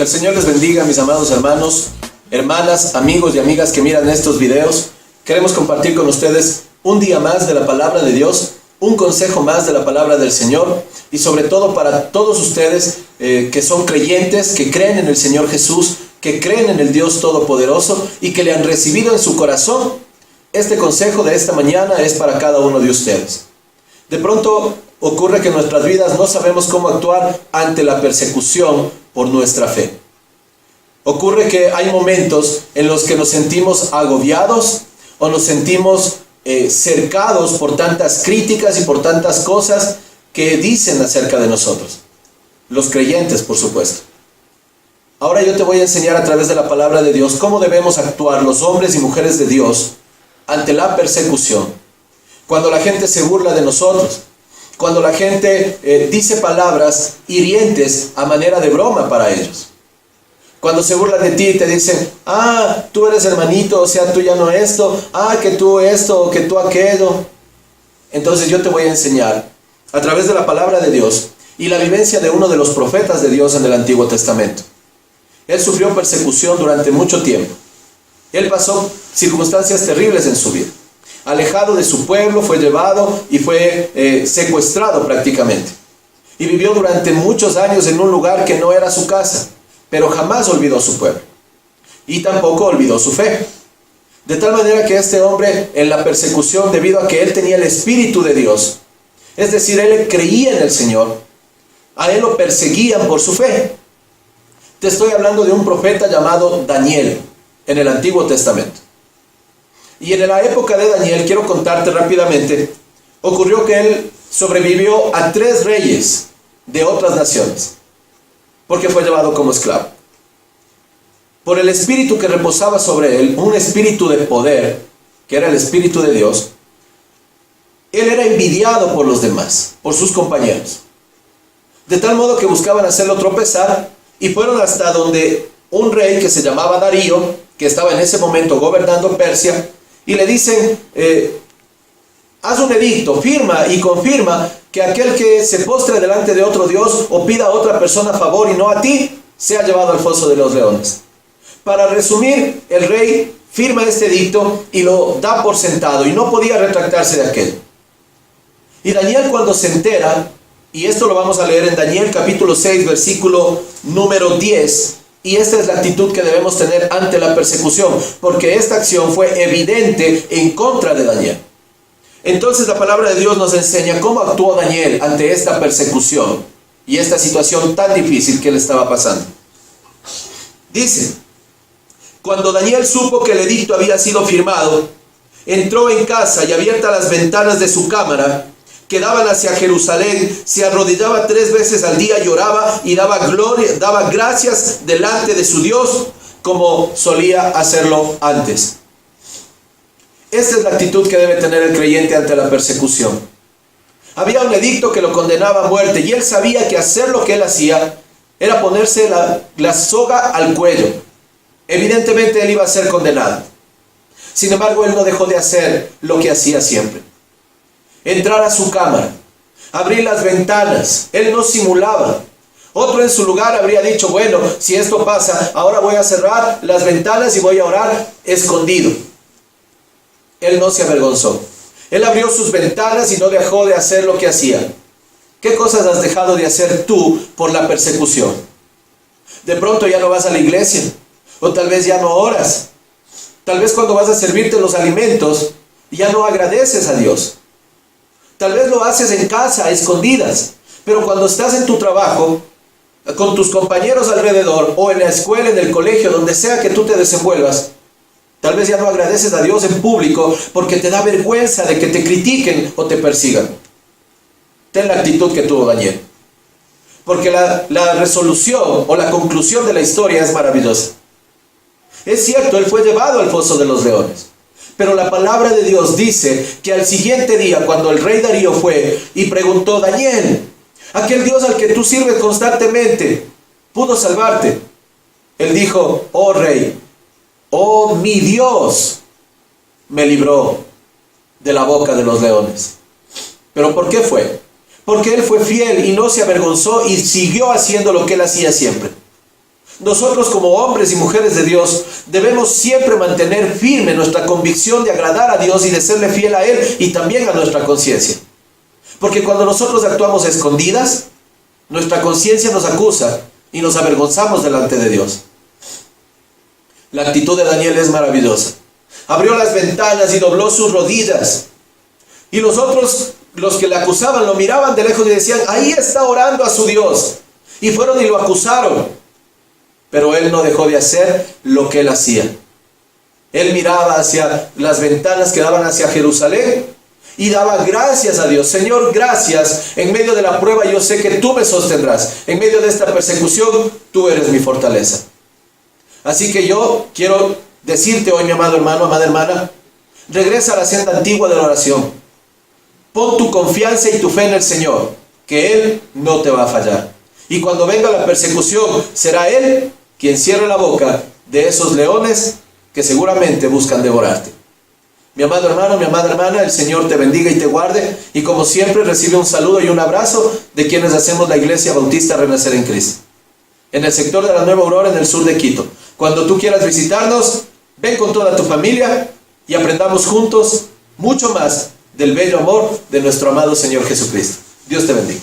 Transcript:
El Señor les bendiga, mis amados hermanos, hermanas, amigos y amigas que miran estos videos. Queremos compartir con ustedes un día más de la palabra de Dios, un consejo más de la palabra del Señor, y sobre todo para todos ustedes que son creyentes, que creen en el Señor Jesús, que creen en el Dios Todopoderoso y que le han recibido en su corazón. Este consejo de esta mañana es para cada uno de ustedes. De pronto ocurre que en nuestras vidas no sabemos cómo actuar ante la persecución por nuestra fe. Ocurre que hay momentos en los que nos sentimos agobiados o nos sentimos cercados por tantas críticas y por tantas cosas que dicen acerca de nosotros. Los creyentes, por supuesto. Ahora yo te voy a enseñar a través de la palabra de Dios cómo debemos actuar los hombres y mujeres de Dios ante la persecución. Cuando la gente se burla de nosotros, cuando la gente dice palabras hirientes a manera de broma para ellos. Cuando se burlan de ti y te dicen, tú eres hermanito, o sea, tú ya no esto, que tú esto, o que tú aquello. Entonces yo te voy a enseñar a través de la palabra de Dios y la vivencia de uno de los profetas de Dios en el Antiguo Testamento. Él sufrió persecución durante mucho tiempo. Él pasó circunstancias terribles en su vida. Alejado de su pueblo, fue llevado y fue secuestrado prácticamente. Y vivió durante muchos años en un lugar que no era su casa, pero jamás olvidó su pueblo. Y tampoco olvidó su fe. De tal manera que este hombre en la persecución, debido a que él tenía el Espíritu de Dios, es decir, él creía en el Señor, a él lo perseguían por su fe. Te estoy hablando de un profeta llamado Daniel en el Antiguo Testamento. Y en la época de Daniel, quiero contarte rápidamente, ocurrió que él sobrevivió a 3 reyes de otras naciones, porque fue llevado como esclavo. Por el espíritu que reposaba sobre él, un espíritu de poder, que era el Espíritu de Dios, él era envidiado por los demás, por sus compañeros. De tal modo que buscaban hacerlo tropezar y fueron hasta donde un rey que se llamaba Darío, que estaba en ese momento gobernando Persia, y le dicen, haz un edicto, firma y confirma que aquel que se postre delante de otro Dios o pida a otra persona favor y no a ti, sea llevado al foso de los leones. Para resumir, el rey firma este edicto y lo da por sentado y no podía retractarse de aquello. Y Daniel, cuando se entera, y esto lo vamos a leer en Daniel capítulo 6, versículo número 10, y esta es la actitud que debemos tener ante la persecución, porque esta acción fue evidente en contra de Daniel. Entonces la palabra de Dios nos enseña cómo actuó Daniel ante esta persecución y esta situación tan difícil que le estaba pasando. Dice, cuando Daniel supo que el edicto había sido firmado, entró en casa y abiertas las ventanas de su cámara, que daban hacia Jerusalén, se arrodillaba 3 veces al día, lloraba y daba gracias delante de su Dios, como solía hacerlo antes. Esta es la actitud que debe tener el creyente ante la persecución. Había un edicto que lo condenaba a muerte y él sabía que hacer lo que él hacía era ponerse la soga al cuello. Evidentemente él iba a ser condenado. Sin embargo, él no dejó de hacer lo que hacía siempre. Entrar a su cámara, abrir las ventanas, él no simulaba. Otro en su lugar habría dicho, bueno, si esto pasa, ahora voy a cerrar las ventanas y voy a orar escondido. Él no se avergonzó. Él abrió sus ventanas y no dejó de hacer lo que hacía. ¿Qué cosas has dejado de hacer tú por la persecución? De pronto ya no vas a la iglesia, o tal vez ya no oras. Tal vez cuando vas a servirte los alimentos, ya no agradeces a Dios. Tal vez lo haces en casa, a escondidas, pero cuando estás en tu trabajo, con tus compañeros alrededor, o en la escuela, en el colegio, donde sea que tú te desenvuelvas, tal vez ya no agradeces a Dios en público porque te da vergüenza de que te critiquen o te persigan. Ten la actitud que tuvo Daniel. Porque la resolución o la conclusión de la historia es maravillosa. Es cierto, él fue llevado al foso de los leones. Pero la palabra de Dios dice que al siguiente día, cuando el rey Darío fue y preguntó, Daniel, aquel Dios al que tú sirves constantemente, ¿pudo salvarte? Él dijo, oh rey, oh mi Dios, me libró de la boca de los leones. ¿Pero por qué fue? Porque él fue fiel y no se avergonzó y siguió haciendo lo que él hacía siempre. Nosotros como hombres y mujeres de Dios debemos siempre mantener firme nuestra convicción de agradar a Dios y de serle fiel a Él y también a nuestra conciencia. Porque cuando nosotros actuamos a escondidas, nuestra conciencia nos acusa y nos avergonzamos delante de Dios. La actitud de Daniel es maravillosa. Abrió las ventanas y dobló sus rodillas. Y los otros, los que le acusaban, lo miraban de lejos y decían, ahí está orando a su Dios. Y fueron y lo acusaron. Pero él no dejó de hacer lo que él hacía. Él miraba hacia las ventanas que daban hacia Jerusalén y daba gracias a Dios. Señor, gracias. En medio de la prueba yo sé que tú me sostendrás. En medio de esta persecución, tú eres mi fortaleza. Así que yo quiero decirte hoy, mi amado hermano, amada hermana, regresa a la senda antigua de la oración. Pon tu confianza y tu fe en el Señor, que Él no te va a fallar. Y cuando venga la persecución, será Él quien cierre la boca de esos leones que seguramente buscan devorarte. Mi amado hermano, mi amada hermana, el Señor te bendiga y te guarde. Y como siempre, recibe un saludo y un abrazo de quienes hacemos la Iglesia Bautista Renacer en Cristo, en el sector de la Nueva Aurora, en el sur de Quito. Cuando tú quieras visitarnos, ven con toda tu familia y aprendamos juntos mucho más del bello amor de nuestro amado Señor Jesucristo. Dios te bendiga.